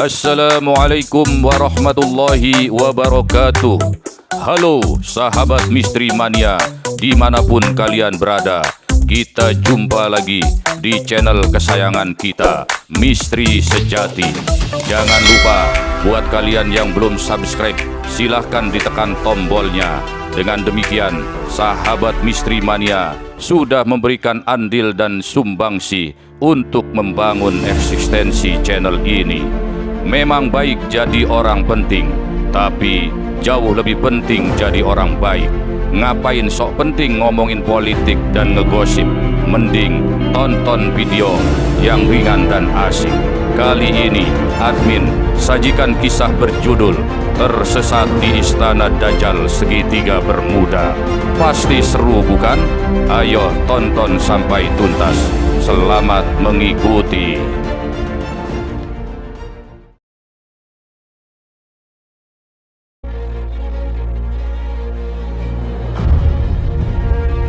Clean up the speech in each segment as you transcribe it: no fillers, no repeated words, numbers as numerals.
Assalamualaikum warahmatullahi wabarakatuh. Halo sahabat misteri mania, dimanapun kalian berada, kita jumpa lagi di channel kesayangan kita, Misteri Sejati. Jangan lupa, buat kalian yang belum subscribe, silahkan ditekan tombolnya. Dengan demikian, sahabat misteri mania sudah memberikan andil dan sumbangsi untuk membangun eksistensi channel ini. Memang baik jadi orang penting, tapi jauh lebih penting jadi orang baik. Ngapain sok penting ngomongin politik dan ngegosip? Mending tonton video yang ringan dan asik. Kali ini admin sajikan kisah berjudul Tersesat di Istana Dajjal Segitiga Bermuda. Pasti seru bukan? Ayo tonton sampai tuntas. Selamat mengikuti.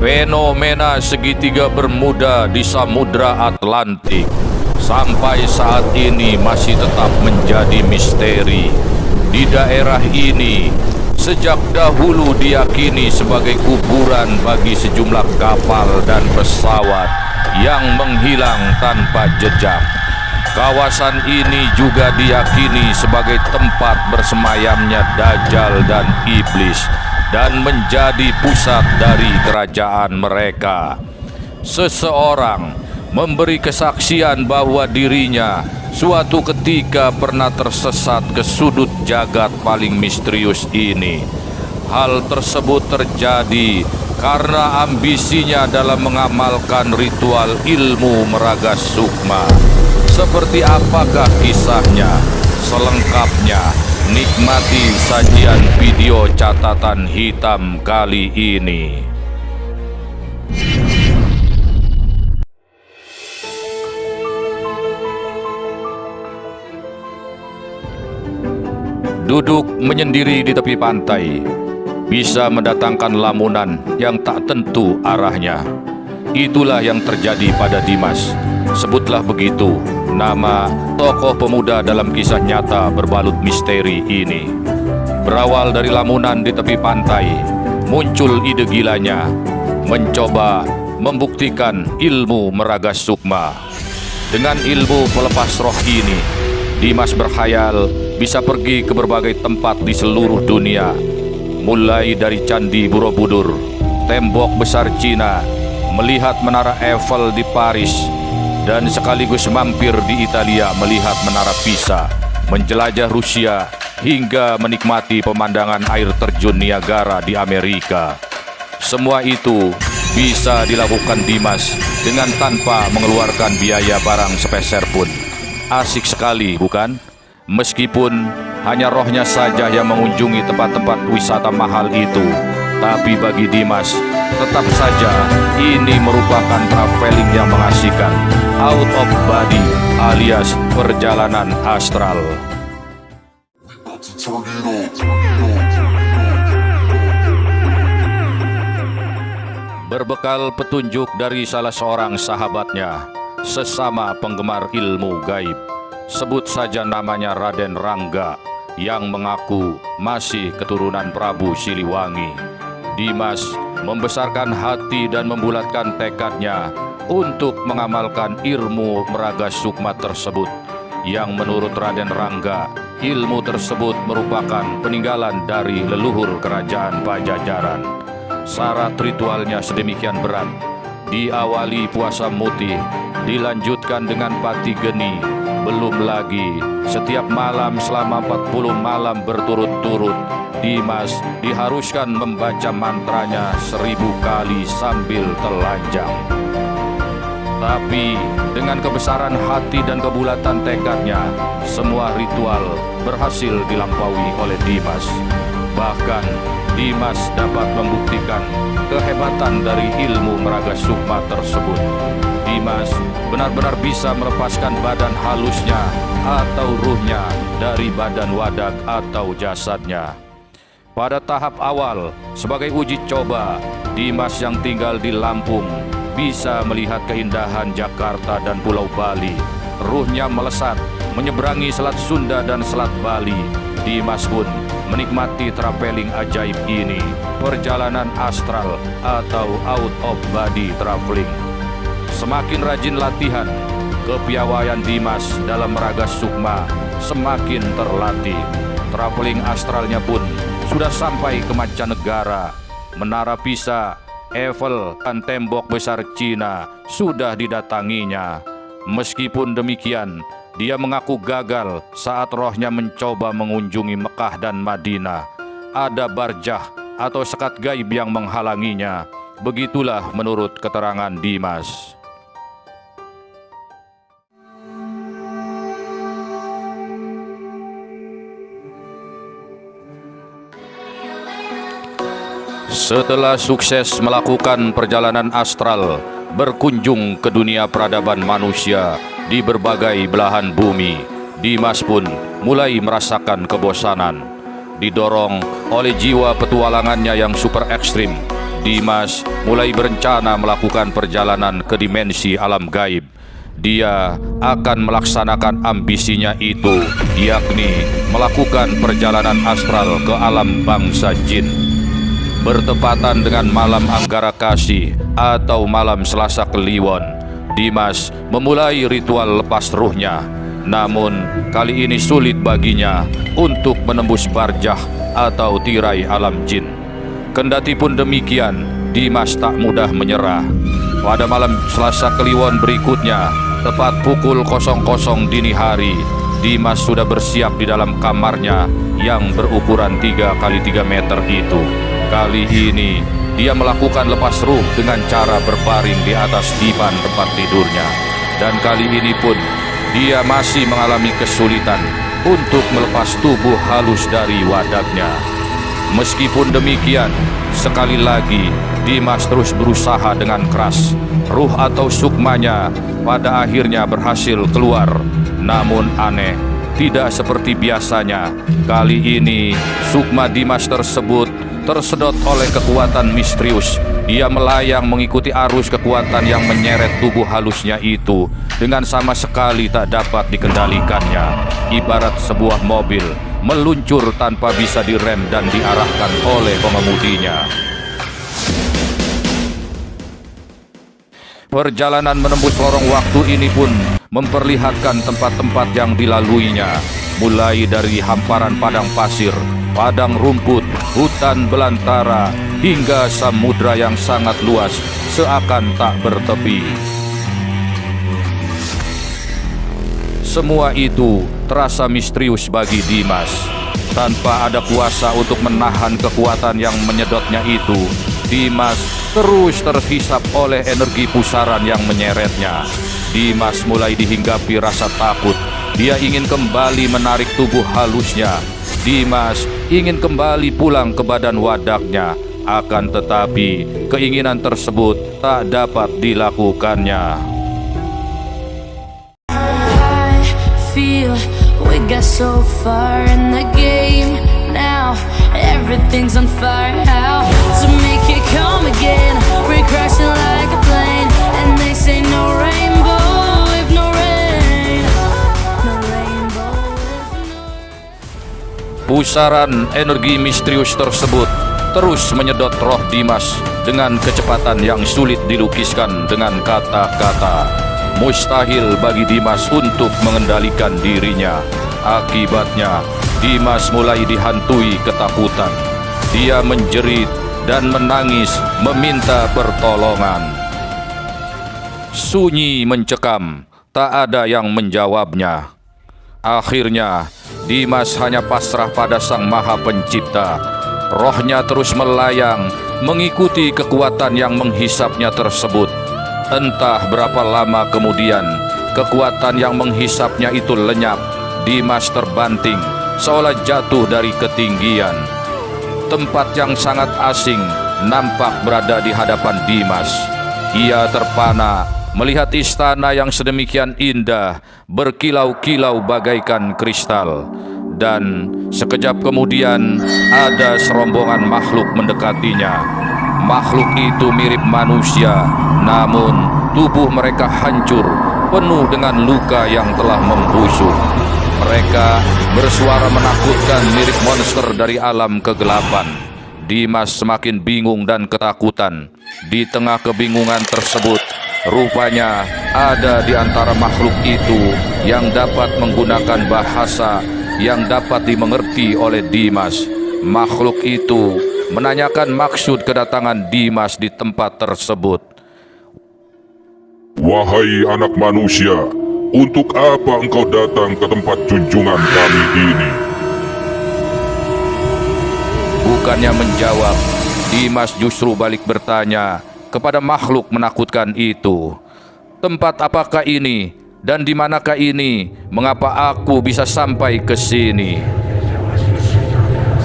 Fenomena segitiga Bermuda di Samudra Atlantik sampai saat ini masih tetap menjadi misteri. Di daerah ini sejak dahulu diyakini sebagai kuburan bagi sejumlah kapal dan pesawat yang menghilang tanpa jejak. Kawasan ini juga diyakini sebagai tempat bersemayamnya Dajjal dan Iblis dan menjadi pusat dari kerajaan mereka. Seseorang memberi kesaksian bahwa dirinya suatu ketika pernah tersesat ke sudut jagat paling misterius ini. Hal tersebut terjadi karena ambisinya dalam mengamalkan ritual ilmu meraga sukma. Seperti apakah kisahnya? Selengkapnya nikmati sajian video catatan hitam kali ini. Duduk menyendiri di tepi pantai bisa mendatangkan lamunan yang tak tentu arahnya. Itulah yang terjadi pada Dimas. Sebutlah begitu nama tokoh pemuda dalam kisah nyata berbalut misteri ini. Berawal dari lamunan di tepi pantai, muncul ide gilanya mencoba membuktikan ilmu meraga sukma. Dengan ilmu pelepas roh ini, Dimas berkhayal bisa pergi ke berbagai tempat di seluruh dunia, mulai dari Candi Borobudur, tembok besar Cina, melihat menara Eiffel di Paris, dan sekaligus mampir di Italia melihat menara Pisa, menjelajah Rusia, hingga menikmati pemandangan air terjun Niagara di Amerika. Semua itu bisa dilakukan Dimas dengan tanpa mengeluarkan biaya barang sepeser pun. Asik sekali, bukan? Meskipun hanya rohnya saja yang mengunjungi tempat-tempat wisata mahal itu, tapi bagi Dimas, tetap saja ini merupakan traveling yang mengasihkan, out of body alias perjalanan astral. Berbekal petunjuk dari salah seorang sahabatnya, sesama penggemar ilmu gaib, sebut saja namanya Raden Rangga, yang mengaku masih keturunan Prabu Siliwangi. Dimas membesarkan hati dan membulatkan tekadnya untuk mengamalkan ilmu meraga sukma tersebut, yang menurut Raden Rangga, ilmu tersebut merupakan peninggalan dari leluhur kerajaan Pajajaran. Syarat ritualnya sedemikian berat, diawali puasa mutih, dilanjutkan dengan pati geni. Belum lagi, setiap malam selama 40 malam berturut-turut, Dimas diharuskan membaca mantranya 1000 kali sambil telanjang. Tapi dengan kebesaran hati dan kebulatan tekadnya, semua ritual berhasil dilampaui oleh Dimas. Bahkan Dimas dapat membuktikan kehebatan dari ilmu meraga sukma tersebut. Dimas benar-benar bisa melepaskan badan halusnya atau ruhnya dari badan wadak atau jasadnya. Pada tahap awal, sebagai uji coba, Dimas yang tinggal di Lampung bisa melihat keindahan Jakarta dan Pulau Bali. Ruhnya melesat menyeberangi Selat Sunda dan Selat Bali, Dimas pun menikmati traveling ajaib ini, perjalanan astral atau out of body traveling. Semakin rajin latihan, kepiawaian Dimas dalam raga sukma semakin terlatih. Traveling astralnya pun sudah sampai ke mancanegara. Menara Pisa, Eiffel, dan tembok besar Cina sudah didatanginya. Meskipun demikian, dia mengaku gagal saat rohnya mencoba mengunjungi Mekah dan Madinah. Ada barjah atau sekat gaib yang menghalanginya. Begitulah menurut keterangan Dimas. Setelah sukses melakukan perjalanan astral, berkunjung ke dunia peradaban manusia di berbagai belahan bumi, Dimas pun mulai merasakan kebosanan. Didorong oleh jiwa petualangannya yang super ekstrim, Dimas mulai berencana melakukan perjalanan ke dimensi alam gaib. Dia akan melaksanakan ambisinya itu, yakni melakukan perjalanan astral ke alam bangsa jin. Bertepatan dengan malam Anggara Kasih atau malam Selasa Kliwon, Dimas memulai ritual lepas ruhnya. Namun kali ini sulit baginya untuk menembus barjah atau tirai alam jin. Kendati pun demikian, Dimas tak mudah menyerah. Pada malam Selasa Kliwon berikutnya, tepat pukul 00 dini hari, Dimas sudah bersiap di dalam kamarnya yang berukuran 3 x 3 meter itu. Kali ini dia melakukan lepas ruh dengan cara berbaring di atas divan tempat tidurnya. Dan kali ini pun dia masih mengalami kesulitan untuk melepas tubuh halus dari wadaknya. Meskipun demikian, sekali lagi Dimas terus berusaha dengan keras. Ruh atau sukmanya pada akhirnya berhasil keluar. Namun aneh, tidak seperti biasanya. Kali ini sukma Dimas tersebut tersedot oleh kekuatan misterius. Dia melayang mengikuti arus kekuatan yang menyeret tubuh halusnya itu dengan sama sekali tak dapat dikendalikannya. Ibarat sebuah mobil meluncur tanpa bisa direm dan diarahkan oleh pengemudinya. Perjalanan menembus lorong waktu ini pun memperlihatkan tempat-tempat yang dilaluinya, mulai dari hamparan padang pasir, padang rumput, hutan belantara, hingga samudra yang sangat luas, seakan tak bertepi. Semua itu terasa misterius bagi Dimas. Tanpa ada kuasa untuk menahan kekuatan yang menyedotnya itu, Dimas terus terhisap oleh energi pusaran yang menyeretnya. Dimas mulai dihinggapi rasa takut. Dia ingin kembali menarik tubuh halusnya. Dimas ingin kembali pulang ke badan wadaknya. Akan tetapi, keinginan tersebut tak dapat dilakukannya. I feel we got so far in the game. Now everything's on fire. How to make it come again? We're crashing like a plane, and they say no rainbow if no rain. No rainbow if no. Pusaran energi misterius tersebut terus menyedot roh Dimas dengan kecepatan yang sulit dilukiskan dengan kata-kata. Mustahil bagi Dimas untuk mengendalikan dirinya. Akibatnya, Dimas mulai dihantui ketakutan. Dia menjerit dan menangis meminta pertolongan. Sunyi mencekam, tak ada yang menjawabnya. Akhirnya, Dimas hanya pasrah pada Sang Maha Pencipta. Rohnya terus melayang, mengikuti kekuatan yang menghisapnya tersebut. Entah berapa lama kemudian, kekuatan yang menghisapnya itu lenyap. Dimas terbanting, seolah jatuh dari ketinggian. Tempat yang sangat asing nampak berada di hadapan Dimas. Ia terpana melihat istana yang sedemikian indah, berkilau-kilau bagaikan kristal. Dan sekejap kemudian ada serombongan makhluk mendekatinya. Makhluk itu mirip manusia, namun tubuh mereka hancur, penuh dengan luka yang telah membusuk. Mereka bersuara menakutkan mirip monster dari alam kegelapan. Dimas semakin bingung dan ketakutan. Di tengah kebingungan tersebut, rupanya ada di antara makhluk itu yang dapat menggunakan bahasa yang dapat dimengerti oleh Dimas. Makhluk itu menanyakan maksud kedatangan Dimas di tempat tersebut. Wahai anak manusia, untuk apa engkau datang ke tempat junjungan kami ini? Bukannya menjawab, Dimas justru balik bertanya kepada makhluk menakutkan itu. Tempat apakah ini dan di manakah ini? Mengapa aku bisa sampai ke sini?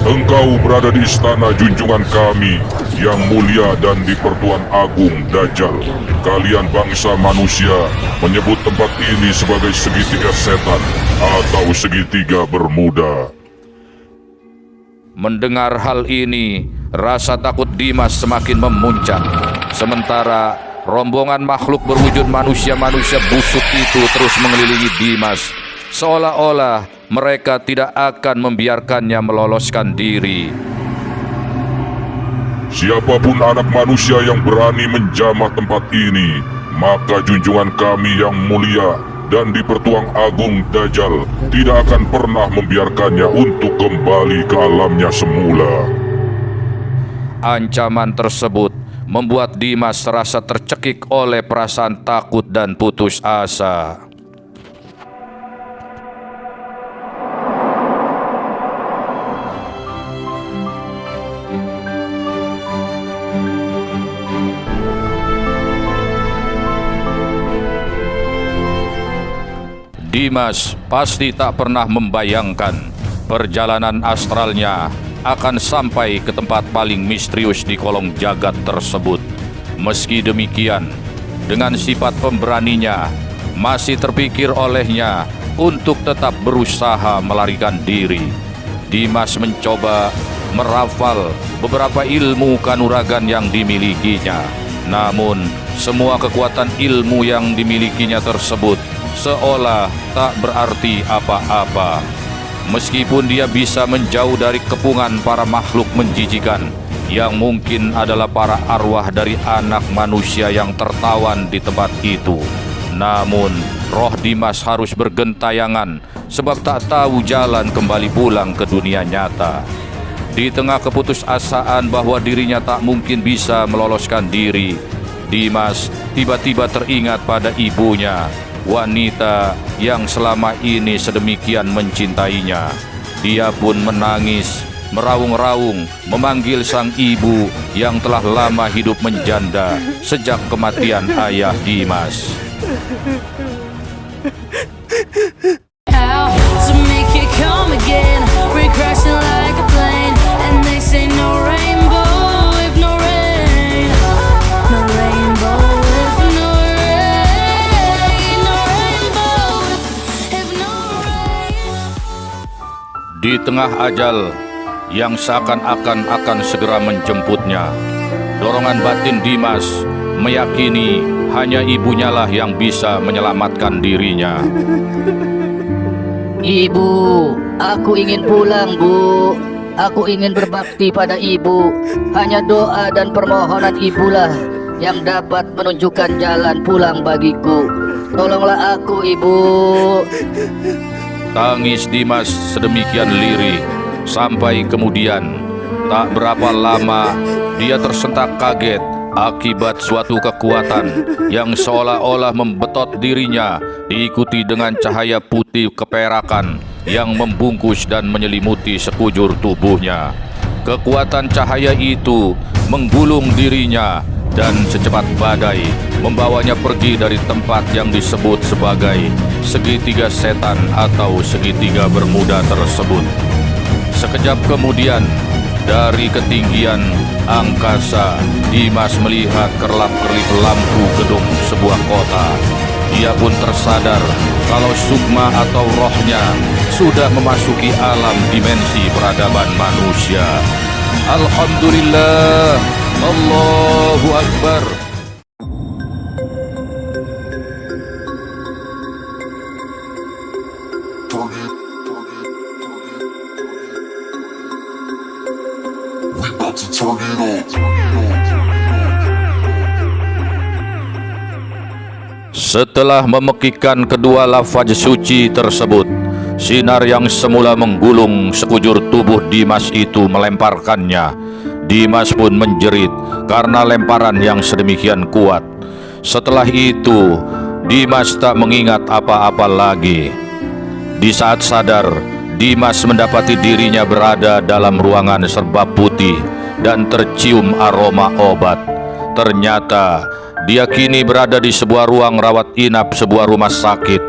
Engkau berada di istana junjungan kami yang mulia dan di Pertuan Agung Dajjal. Kalian bangsa manusia menyebut tempat ini sebagai segitiga setan atau segitiga Bermuda. Mendengar hal ini, rasa takut Dimas semakin memuncak. Sementara rombongan makhluk berwujud manusia-manusia busuk itu terus mengelilingi Dimas, seolah-olah mereka tidak akan membiarkannya meloloskan diri. Siapapun anak manusia yang berani menjamah tempat ini, maka junjungan kami yang mulia dan di Pertuan Agung Dajjal tidak akan pernah membiarkannya untuk kembali ke alamnya semula. Ancaman tersebut membuat Dimas terasa tercekik oleh perasaan takut dan putus asa. Dimas pasti tak pernah membayangkan perjalanan astralnya akan sampai ke tempat paling misterius di kolong jagat tersebut. Meski demikian, dengan sifat pemberaninya, masih terpikir olehnya untuk tetap berusaha melarikan diri. Dimas mencoba merafal beberapa ilmu kanuragan yang dimilikinya. Namun, semua kekuatan ilmu yang dimilikinya tersebut seolah tak berarti apa-apa. Meskipun dia bisa menjauh dari kepungan para makhluk menjijikan yang mungkin adalah para arwah dari anak manusia yang tertawan di tempat itu, namun roh Dimas harus bergentayangan sebab tak tahu jalan kembali pulang ke dunia nyata. Di tengah keputusasaan bahwa dirinya tak mungkin bisa meloloskan diri, Dimas tiba-tiba teringat pada ibunya, wanita yang selama ini sedemikian mencintainya. Dia pun menangis, meraung-raung, memanggil sang ibu yang telah lama hidup menjanda sejak kematian ayah Dimas. How to make it come again? We're crashing like a plane, and they say no rainbow if no rain, no rainbow if no rain, no rainbow if no rain. Di tengah ajal yang seakan-akan akan segera menjemputnya, dorongan batin Dimas meyakini hanya ibunya lah yang bisa menyelamatkan dirinya. Ibu, aku ingin pulang, Bu. Aku ingin berbakti pada ibu. Hanya doa dan permohonan ibulah yang dapat menunjukkan jalan pulang bagiku. Tolonglah aku, Ibu. Tangis Dimas sedemikian lirih, sampai kemudian tak berapa lama dia tersentak kaget akibat suatu kekuatan yang seolah-olah membetot dirinya, diikuti dengan cahaya putih keperakan yang membungkus dan menyelimuti sekujur tubuhnya. Kekuatan cahaya itu menggulung dirinya dan secepat badai membawanya pergi dari tempat yang disebut sebagai segitiga setan atau segitiga Bermuda tersebut. Sekejap kemudian, dari ketinggian angkasa, Dimas melihat kerlap-kerlip lampu gedung sebuah kota. Dia pun tersadar kalau sukma atau rohnya sudah memasuki alam dimensi peradaban manusia. Alhamdulillah, Allahu Akbar. Target Setelah memekikkan kedua lafaz suci tersebut, sinar yang semula menggulung sekujur tubuh Dimas itu melemparkannya. Dimas pun menjerit karena lemparan yang sedemikian kuat. Setelah itu, Dimas tak mengingat apa-apa lagi. Di saat sadar, Dimas mendapati dirinya berada dalam ruangan serba putih dan tercium aroma obat. Ternyata dia kini berada di sebuah ruang rawat inap sebuah rumah sakit.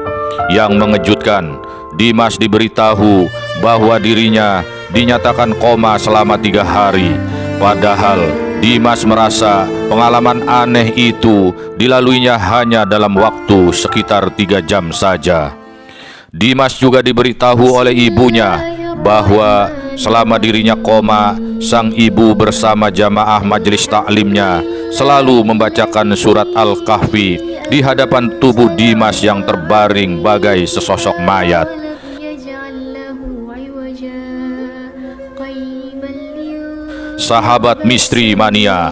Yang mengejutkan, Dimas diberitahu bahwa dirinya dinyatakan koma selama 3 hari. Padahal Dimas merasa pengalaman aneh itu dilaluinya hanya dalam waktu sekitar 3 jam saja. Dimas juga diberitahu oleh ibunya bahwa selama dirinya koma, sang ibu bersama jamaah majelis taklimnya selalu membacakan surat Al-Kahfi di hadapan tubuh Dimas yang terbaring bagai sesosok mayat. Sahabat misteri mania,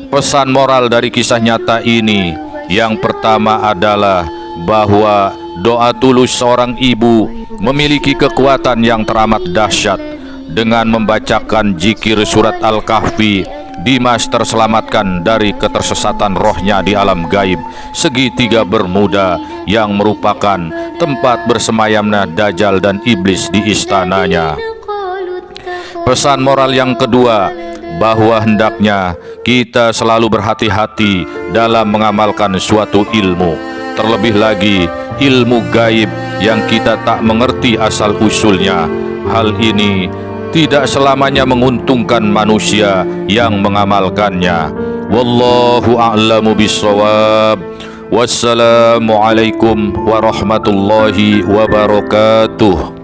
pesan moral dari kisah nyata ini yang pertama adalah bahwa doa tulus seorang ibu memiliki kekuatan yang teramat dahsyat. Dengan membacakan zikir surat Al-Kahfi, Dimas terselamatkan dari ketersesatan rohnya di alam gaib segitiga Bermuda yang merupakan tempat bersemayamnya Dajjal dan iblis di istananya. Pesan moral yang kedua, bahwa hendaknya kita selalu berhati-hati dalam mengamalkan suatu ilmu, terlebih lagi ilmu gaib yang kita tak mengerti asal-usulnya. Hal ini tidak selamanya menguntungkan manusia yang mengamalkannya. Wallahu a'lamu bissawab. Wassalamualaikum warahmatullahi wabarakatuh.